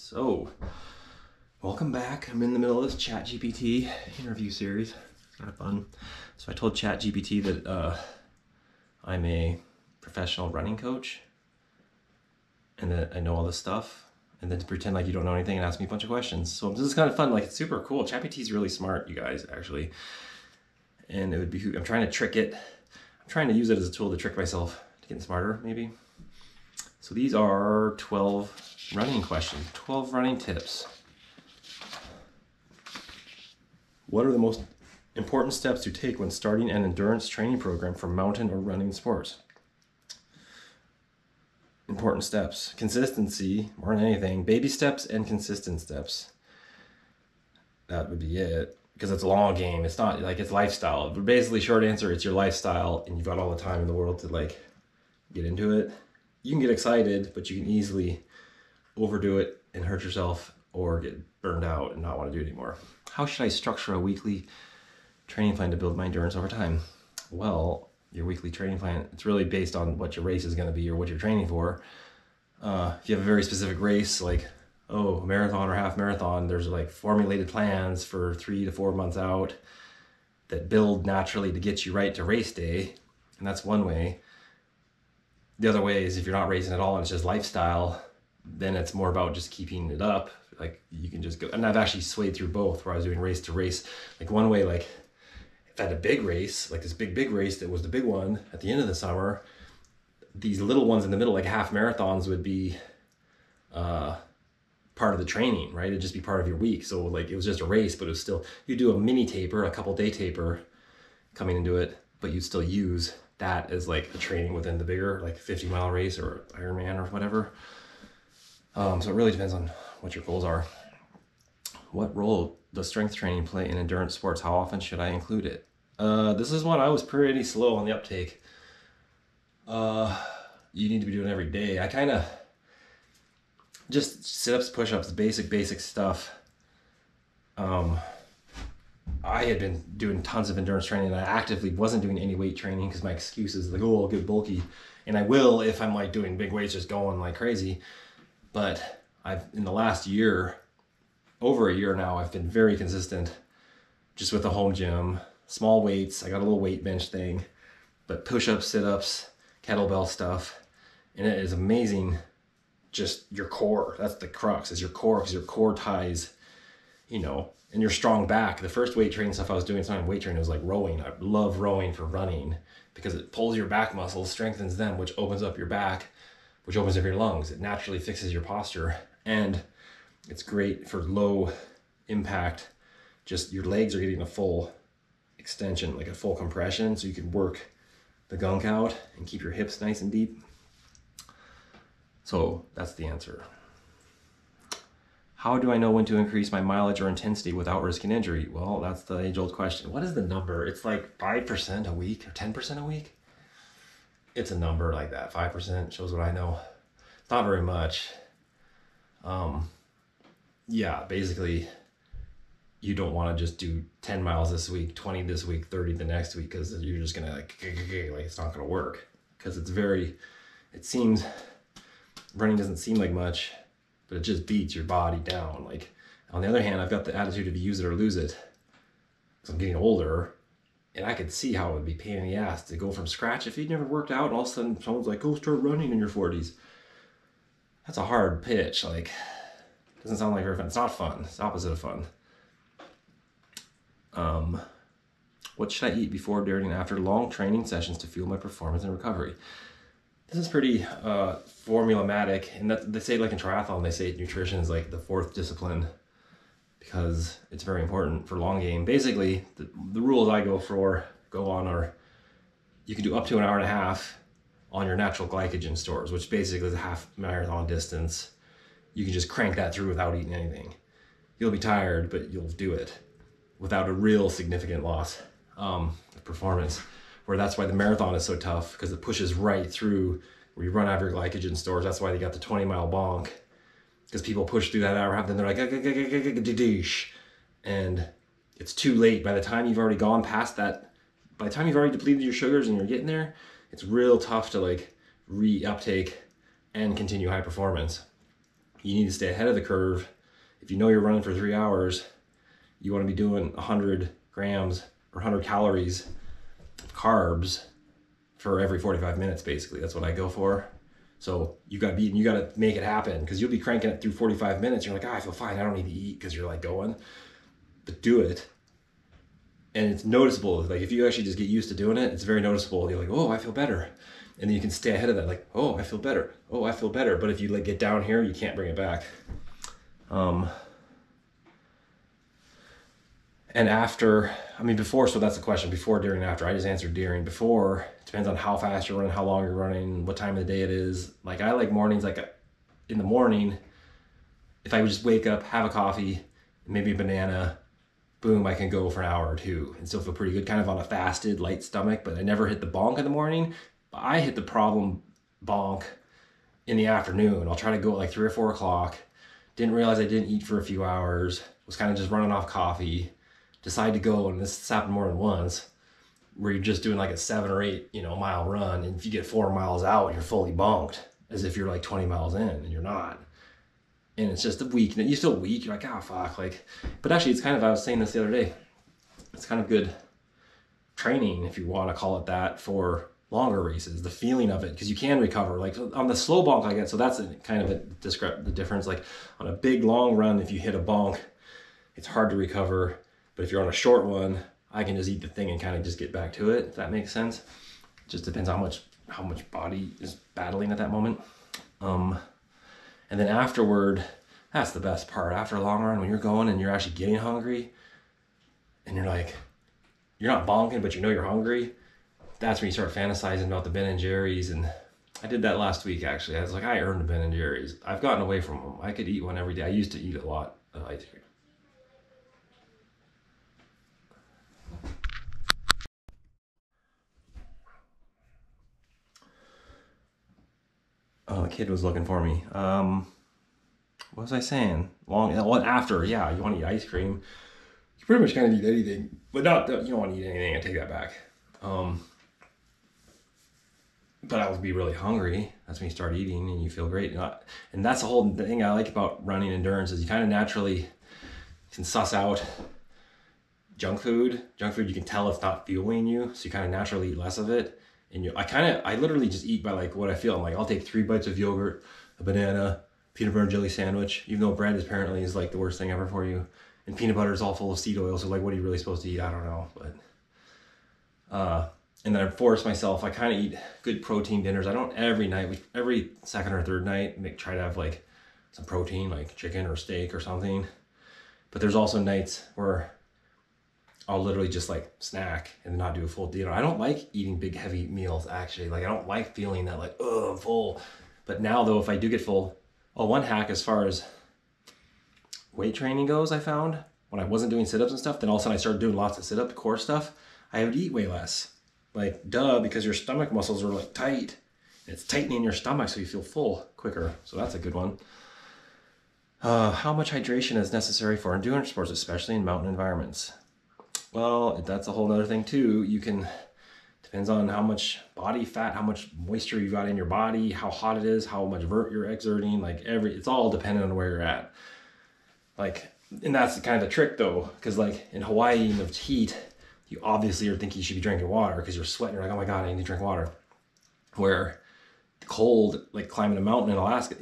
So, welcome back. I'm in the middle of this ChatGPT interview series. It's kind of fun. So I told ChatGPT that I'm a professional running coach and that I know all this stuff, and then to pretend like you don't know anything and ask me a bunch of questions. So this is kind of fun. Like, it's super cool. ChatGPT is really smart, you guys, actually. And it would be, I'm trying to trick it. I'm trying to use it as a tool to trick myself to get smarter, maybe. So these are 12 running questions, 12 running tips. What are the most important steps to take when starting an endurance training program for mountain or running sports? Important steps. Consistency, more than anything. Baby steps and consistent steps. That would be it. Because it's a long game. It's not like it's lifestyle. But basically, short answer, it's your lifestyle and you've got all the time in the world to like get into it. You can get excited, but you can easily overdo it and hurt yourself or get burned out and not want to do it anymore. How should I structure a weekly training plan to build my endurance over time? Well, your weekly training plan, it's really based on what your race is going to be or what you're training for. If you have a very specific race, like, a marathon or half marathon, there's like formulated plans for 3 to 4 months out that build naturally to get you right to race day. And that's one way. The other way is if you're not racing at all and it's just lifestyle, then it's more about just keeping it up. Like, you can just go, and I've actually swayed through both where I was doing race to race. Like, one way, like if I had a big race, like this big race that was the big one at the end of the summer, these little ones in the middle, like half marathons, would be part of the training, right? It'd just be part of your week. So like, it was just a race, but it was still, you do a mini taper, a couple day taper coming into it, but you'd still use that as like a training within the bigger, like 50-mile race or Ironman or whatever. So it really depends on what your goals are. What role does strength training play in endurance sports? How often should I include it? This is one I was pretty slow on the uptake. You need to be doing every day. I kind of just sit-ups, push-ups, basic stuff. I had been doing tons of endurance training and I actively wasn't doing any weight training because my excuse is like, oh, I'll get bulky. And I will if I'm like doing big weights, just going like crazy. But in the last year, over a year now, I've been very consistent just with the home gym, small weights. I got a little weight bench thing, but push-ups, sit-ups, kettlebell stuff. And it is amazing. Just your core, that's the crux, is your core, because your core ties, and your strong back. The first weight training stuff I was doing, it's not weight training, it was like rowing. I love rowing for running because it pulls your back muscles, strengthens them, which opens up your back, which opens up your lungs. It naturally fixes your posture. And it's great for low impact. Just your legs are getting a full extension, like a full compression, so you can work the gunk out and keep your hips nice and deep. So that's the answer. How do I know when to increase my mileage or intensity without risking injury? Well, that's the age-old question. What is the number? It's like 5% a week or 10% a week. It's a number like that. 5% shows what I know. It's not very much. Yeah, basically, you don't want to just do 10 miles this week, 20 this week, 30 the next week, because you're just gonna like it's not gonna work. Because it seems, running doesn't seem like much, but it just beats your body down. Like, on the other hand, I've got the attitude of use it or lose it. Because I'm getting older, and I could see how it would be a pain in the ass to go from scratch if you'd never worked out, and all of a sudden someone's like, go start running in your 40s. That's a hard pitch. Like, doesn't sound like very fun. It's not fun. It's the opposite of fun. What should I eat before, during, and after long training sessions to fuel my performance and recovery? This is pretty formulamatic, and that they say, like in triathlon, they say nutrition is like the fourth discipline because it's very important for long game. Basically, the rules I go on are you can do up to an hour and a half on your natural glycogen stores, which basically is a half marathon distance. You can just crank that through without eating anything. You'll be tired, but you'll do it without a real significant loss of performance. Where that's why the marathon is so tough, because it pushes right through where you run out of your glycogen stores. That's why they got the 20-mile bonk, because people push through that hour and half, then they're like, and it's too late. By the time you've already gone past that, by the time you've already depleted your sugars and you're getting there, it's real tough to like re-uptake and continue high performance. You need to stay ahead of the curve. If you know you're running for 3 hours, you want to be doing 100 grams or 100 calories of carbs for every 45 minutes, basically. That's what I go for. So you got to make it happen, because you'll be cranking it through 45 minutes. You're like, I feel fine. I don't need to eat, because you're like going, but do it. And it's noticeable. Like if you actually just get used to doing it, it's very noticeable. You're like, oh, I feel better. And then you can stay ahead of that. Like, oh, I feel better. Oh, I feel better. But if you like get down here, you can't bring it back. And after, I mean, before, so that's the question, before, during, after. I just answered during. Before, depends on how fast you're running, how long you're running, what time of the day it is. Like I like mornings, like in the morning, if I would just wake up, have a coffee, maybe a banana, boom, I can go for an hour or two and still feel pretty good, kind of on a fasted, light stomach, but I never hit the bonk in the morning. But I hit the problem bonk in the afternoon. I'll try to go at like 3 or 4 o'clock. Didn't realize I didn't eat for a few hours, was kind of just running off coffee. Decide to go, and this happened more than once, where you're just doing like a 7 or 8, mile run, and if you get 4 miles out, you're fully bonked, as if you're like 20 miles in, and you're not. And it's just a week, and you're still weak. You're like, oh fuck, but actually, it's kind of, I was saying this the other day, it's kind of good training, if you want to call it that, for longer races. The feeling of it, because you can recover. Like on the slow bonk I get, so that's kind of the difference. Like on a big long run, if you hit a bonk, it's hard to recover. But if you're on a short one, I can just eat the thing and kind of just get back to it, if that makes sense. Just depends how much body is battling at that moment. And then afterward, that's the best part. After a long run, when you're going and you're actually getting hungry, and you're like, you're not bonking, but you're hungry, that's when you start fantasizing about the Ben & Jerry's. And I did that last week, actually. I was like, I earned a Ben & Jerry's. I've gotten away from them. I could eat one every day. I used to eat a lot of ice cream. Oh, the kid was looking for me. What was I saying? After, yeah, you want to eat ice cream. You pretty much kind of eat anything, but not, you don't want to eat anything. I take that back. But I would be really hungry. That's when you start eating and you feel great. And that's the whole thing I like about running endurance, is you kind of naturally can suss out junk food. Junk food, you can tell it's not fueling you, so you kind of naturally eat less of it. And I literally just eat by like what I feel. I'm like, I'll take 3 bites of yogurt, a banana, peanut butter and jelly sandwich, even though bread apparently is like the worst thing ever for you. And peanut butter is all full of seed oil, so like, what are you really supposed to eat? I don't know, but and then I force myself. I kind of eat good protein dinners. I don't every night. Every second or third night, try to have like some protein, like chicken or steak or something. But there's also nights where I'll literally just like snack and not do a full dinner. I don't like eating big heavy meals, actually. Like I don't like feeling that like, oh, I'm full. But now though, if I do get full, one hack as far as weight training goes, I found when I wasn't doing sit-ups and stuff, then all of a sudden I started doing lots of sit-up core stuff, I would eat way less. Like duh, because your stomach muscles are like tight. It's tightening your stomach so you feel full quicker. So that's a good one. How much hydration is necessary for endurance sports, especially in mountain environments? Well, that's a whole other thing too. Depends on how much body fat, how much moisture you got in your body, how hot it is, how much vert you're exerting, it's all dependent on where you're at. And that's kind of the trick though, because like in Hawaii in the heat, you obviously are thinking you should be drinking water because you're sweating. You're like, oh my God, I need to drink water. Where the cold, like climbing a mountain in Alaska,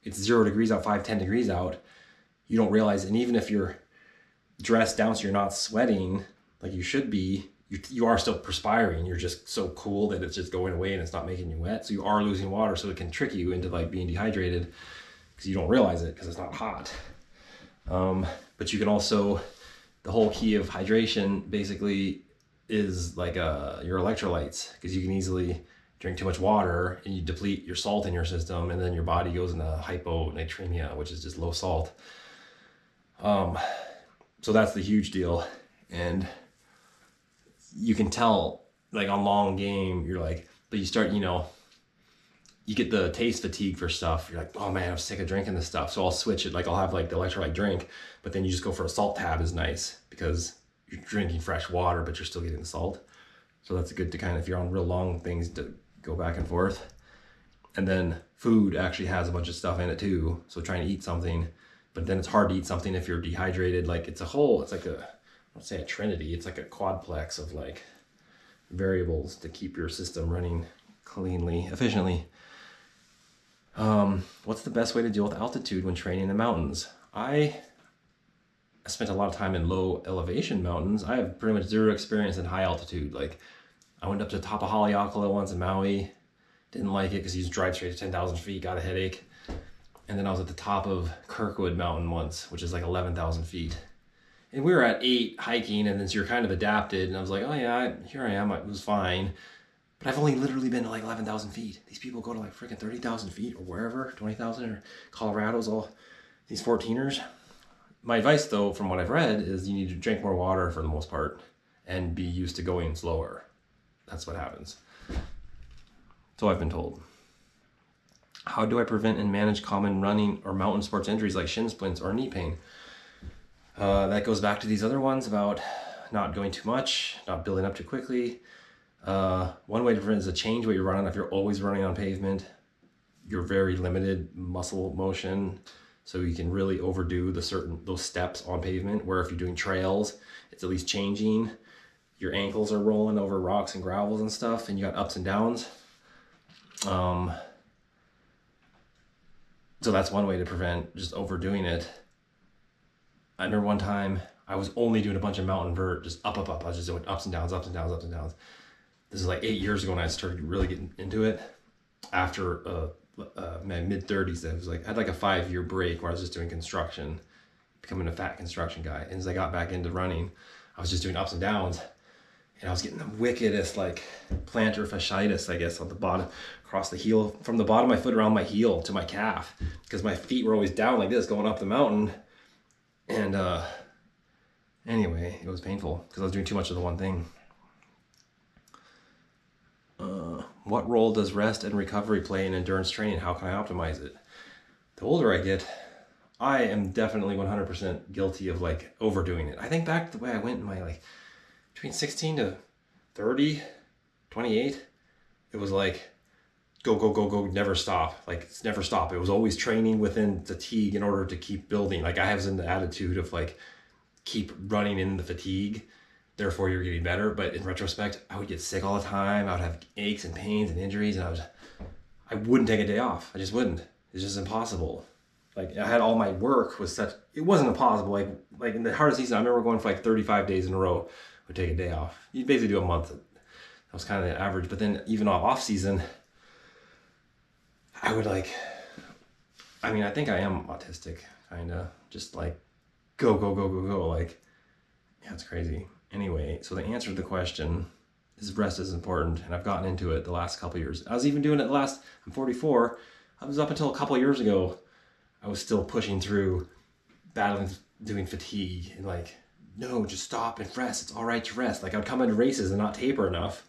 it's 0 degrees out, 5-10 degrees out. You don't realize, and even if you're dressed down so you're not sweating like you should be, you are still perspiring. You're just so cool that it's just going away and it's not making you wet. So you are losing water, so it can trick you into like being dehydrated because you don't realize it because it's not hot. But you can also, the whole key of hydration basically is like your electrolytes, because you can easily drink too much water and you deplete your salt in your system, and then your body goes into hyponatremia, which is just low salt. So that's the huge deal. And you can tell like on long game, you're like, but you start, you get the taste fatigue for stuff. You're like, oh man, I'm sick of drinking this stuff. So I'll switch it. Like I'll have like the electrolyte drink, but then you just go for a salt tab is nice because you're drinking fresh water, but you're still getting the salt. So that's good to kind of, if you're on real long things, to go back and forth. And then food actually has a bunch of stuff in it too. So trying to eat something, but then it's hard to eat something if you're dehydrated. Like it's like I don't say a trinity, it's like a quadplex of like variables to keep your system running cleanly, efficiently. What's the best way to deal with altitude when training in the mountains? I spent a lot of time in low elevation mountains. I have pretty much zero experience in high altitude. Like I went up to the top of Haleakala once in Maui, didn't like it because you just drive straight to 10,000 feet, got a headache. And then I was at the top of Kirkwood Mountain once, which is like 11,000 feet. And we were at 8 hiking, and then so you're kind of adapted. And I was like, oh yeah, here I am, it was fine. But I've only literally been to like 11,000 feet. These people go to like freaking 30,000 feet or wherever, 20,000, or Colorado's all these 14ers. My advice though, from what I've read, is you need to drink more water for the most part and be used to going slower. That's what happens. So I've been told. How do I prevent and manage common running or mountain sports injuries like shin splints or knee pain? That goes back to these other ones about not going too much, not building up too quickly. One way to prevent is to change what you're running. If you're always running on pavement, you're very limited muscle motion, so you can really overdo those steps on pavement, where if you're doing trails, it's at least changing. Your ankles are rolling over rocks and gravels and stuff, and you got ups and downs. So that's one way to prevent just overdoing it. I remember one time I was only doing a bunch of mountain vert, just up. I was just doing ups and downs, ups and downs, ups and downs. This is like 8 years ago when I started really getting into it. After my mid 30s, I had like a 5-year break where I was just doing construction, becoming a fat construction guy. And as I got back into running, I was just doing ups and downs. And I was getting the wickedest like plantar fasciitis, I guess, on the bottom, across the heel, from the bottom of my foot around my heel to my calf, because my feet were always down like this going up the mountain. And anyway, it was painful because I was doing too much of the one thing. What role does rest and recovery play in endurance training? How can I optimize it? The older I get, I am definitely 100% guilty of like overdoing it. I think back to the way I went in my like between 16 to 30, 28, it was like go, never stop. Like it's never stop. It was always training within fatigue in order to keep building. Like I have the attitude of like keep running in the fatigue, therefore you're getting better. But in retrospect, I would get sick all the time. I would have aches and pains and injuries, and I wouldn't take a day off. I just wouldn't. It's just impossible. Like I had all my work was such, it wasn't impossible. Like in the hardest season, I remember going for like 35 days in a row, would take a day off. You basically do a month. That was kind of the average. But then even off season, I would like, I mean, I think I am autistic, kind of just like go. Like, yeah, it's crazy. Anyway, so the answer to the question is rest is important. And I've gotten into it the last couple of years. I was even doing it I'm 44. I was up until a couple of years ago. I was still pushing through battling, doing fatigue and like, no, just stop and rest. It's all right to rest. Like I would come into races and not taper enough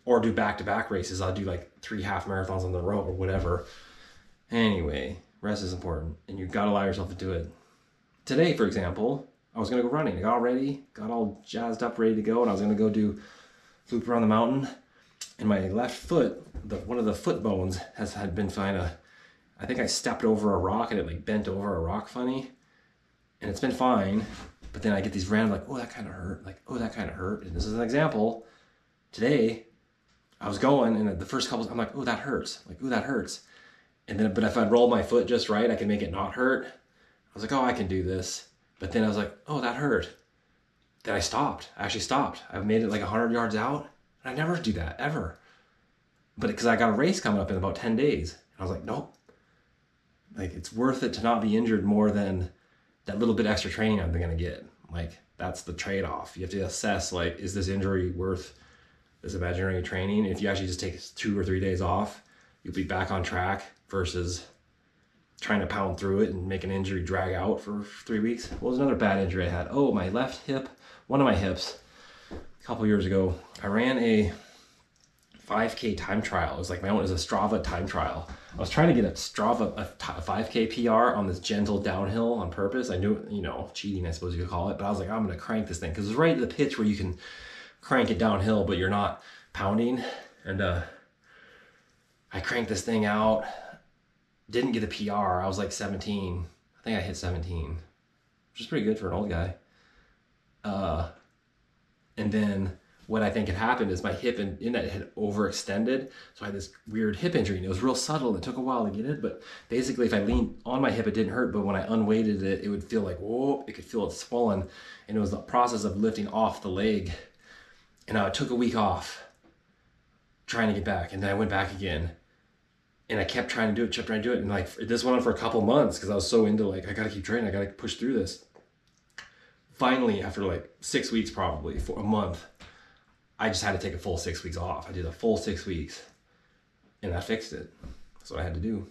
or do back-to-back races. I'll do like 3 half marathons on the row or whatever. Anyway, rest is important and you gotta allow yourself to do it. Today, for example, I was gonna go running. I got all ready, got all jazzed up, ready to go, and I was gonna go loop around the mountain. And my left foot, one of the foot bones had been I think I stepped over a rock and it like bent over a rock funny. And it's been fine, but then I get these random like, oh, that kind of hurt. Like, oh, that kind of hurt. And this is an example. Today, I was going, and the first couple, I'm like, oh, that hurts. Like, oh, that hurts. And then, but if I'd roll my foot just right, I can make it not hurt. I was like, oh, I can do this. But then I was like, oh, that hurt. Then I stopped. I actually stopped. I made it like 100 yards out. And I never do that, ever. But because I got a race coming up in about 10 days. And I was like, nope. Like, it's worth it to not be injured more than that little bit extra training I'm gonna get. Like, that's the trade-off. You have to assess, like, is this injury worth this imaginary training? If you actually just take 2 or 3 days off, you'll be back on track versus trying to pound through it and make an injury drag out for 3 weeks. What was another bad injury I had? Oh, my left hip, one of my hips, a couple years ago, I ran a 5K time trial. It was like my own, it was a Strava time trial. I was trying to get a 5K PR on this gentle downhill on purpose. I knew, cheating, I suppose you could call it, but I was like, I'm going to crank this thing because it's right at the pitch where you can crank it downhill, but you're not pounding. And I cranked this thing out, didn't get a PR. I was like 17. I think I hit 17, which is pretty good for an old guy. And then what I think had happened is my hip and inlet had overextended. So I had this weird hip injury, and it was real subtle. It took a while to get it, but basically if I leaned on my hip, it didn't hurt. But when I unweighted it, it would feel like, whoa, it could feel it swollen. And it was the process of lifting off the leg. And I took a week off trying to get back. And then I went back again. And I kept trying to do it. And like, this went on for a couple months because I was so into like, I got to keep training. I got to push through this. Finally, after like 6 weeks, probably for a month, I just had to take a full 6 weeks off. I did a full 6 weeks and that fixed it. That's what I had to do.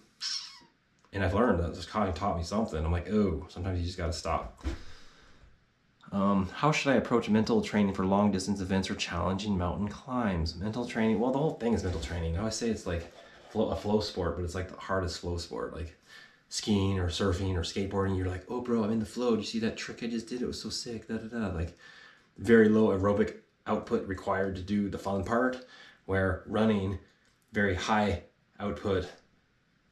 And I've learned that this kind of taught me something. I'm like, oh, sometimes you just got to stop. How should I approach mental training for long distance events or challenging mountain climbs? Mental training, well, the whole thing is mental training. I always say it's like a flow sport, but it's like the hardest flow sport. Like skiing or surfing or skateboarding, you're like, oh bro, I'm in the flow. Do you see that trick I just did? It was so sick, da da da. Like very low aerobic output required to do the fun part, where running, very high output,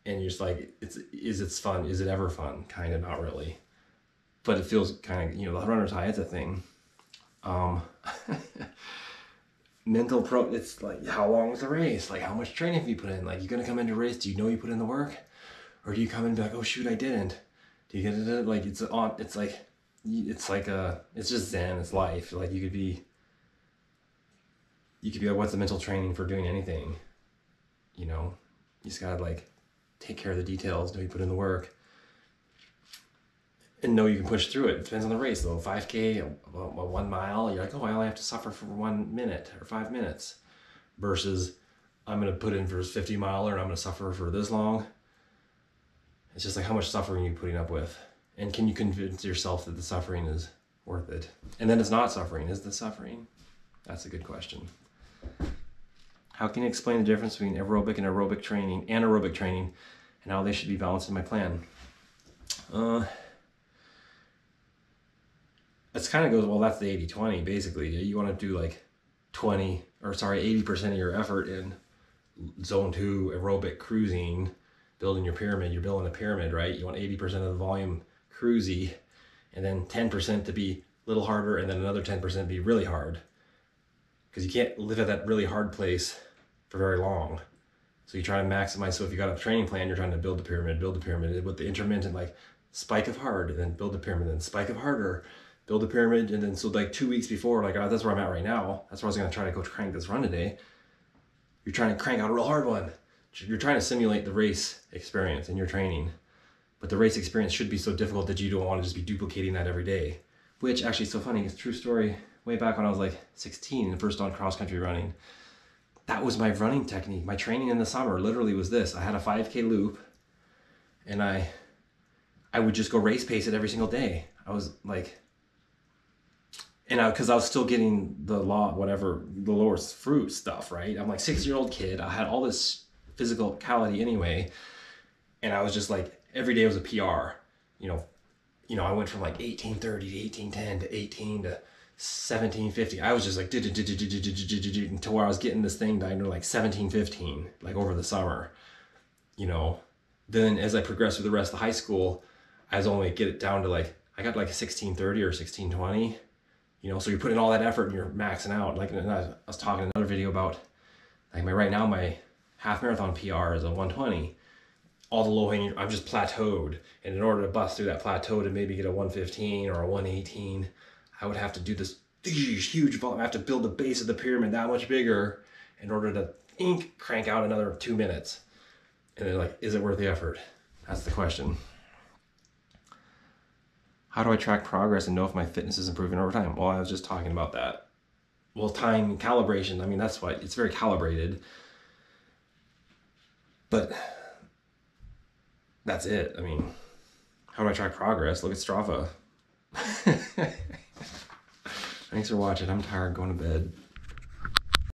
and you're just like, it's fun? Is it ever fun? Kind of, not really. But it feels kind of, the runner's high, it's a thing. Mental it's like, how long is the race? Like, how much training have you put in? Like, you're gonna come into a race, do you know you put in the work? Or do you come in and be like, oh shoot, I didn't? Do you get it? Like, it's just Zen, it's life. Like, you could be like, what's the mental training for doing anything? You just gotta like take care of the details, know you put in the work, and know you can push through it. It depends on the race though. 5K, a 1 mile, you're like, oh, I only have to suffer for 1 minute or 5 minutes, versus I'm gonna put in for a 50 miler and I'm gonna suffer for this long. It's just like, how much suffering are you putting up with? And can you convince yourself that the suffering is worth it? And then it's not suffering. Is the suffering? That's a good question. How can you explain the difference between aerobic and anaerobic training, and how they should be balanced in my plan? It's kind of goes, well, that's the 80-20 basically. You want to do like 80% of your effort in zone 2 aerobic cruising, building your pyramid. You're building a pyramid, right? You want 80% of the volume cruisy, and then 10% to be a little harder, and then another 10% to be really hard. Because you can't live at that really hard place for very long. So you try to maximize. So if you got a training plan, you're trying to build a pyramid with the intermittent like spike of hard, and then build a pyramid, then spike of harder, build a pyramid. And then so like 2 weeks before, like, that's where I'm at right now. That's where I was gonna try to go crank this run today. You're trying to crank out a real hard one. You're trying to simulate the race experience in your training. But the race experience should be so difficult that you don't want to just be duplicating that every day. Which actually is so funny, it's a true story. Way back when I was like 16 and first on cross country running, that was my running technique. My training in the summer literally was this. I had a 5K loop, and I would just go race pace it every single day. I was like, because I was still getting the lower fruit stuff, right? I'm like 6-year-old kid. I had all this physicality anyway, and I was just like, every day was a PR. I went from like 18:30 to 18:10 to 18 to 17:50. I was just like until where I was getting this thing down to like 17:15, like over the summer. Then as I progressed through the rest of high school, I was only get it down to like, I got like a 16:30 or 16:20. So you're putting all that effort and you're maxing out. Like, and I was talking in another video about like my half marathon PR is a 1:20. All the low hanging, I'm just plateaued. And in order to bust through that plateau to maybe get a 1:15 or a 1:18, I would have to do this huge volume. I have to build the base of the pyramid that much bigger in order to crank out another 2 minutes. And then like, is it worth the effort? That's the question. How do I track progress and know if my fitness is improving over time? Well, I was just talking about that. Well, time calibration, I mean, that's why it's very calibrated. But that's it. I mean, how do I track progress? Look at Strava. Thanks for watching. I'm tired, going to bed.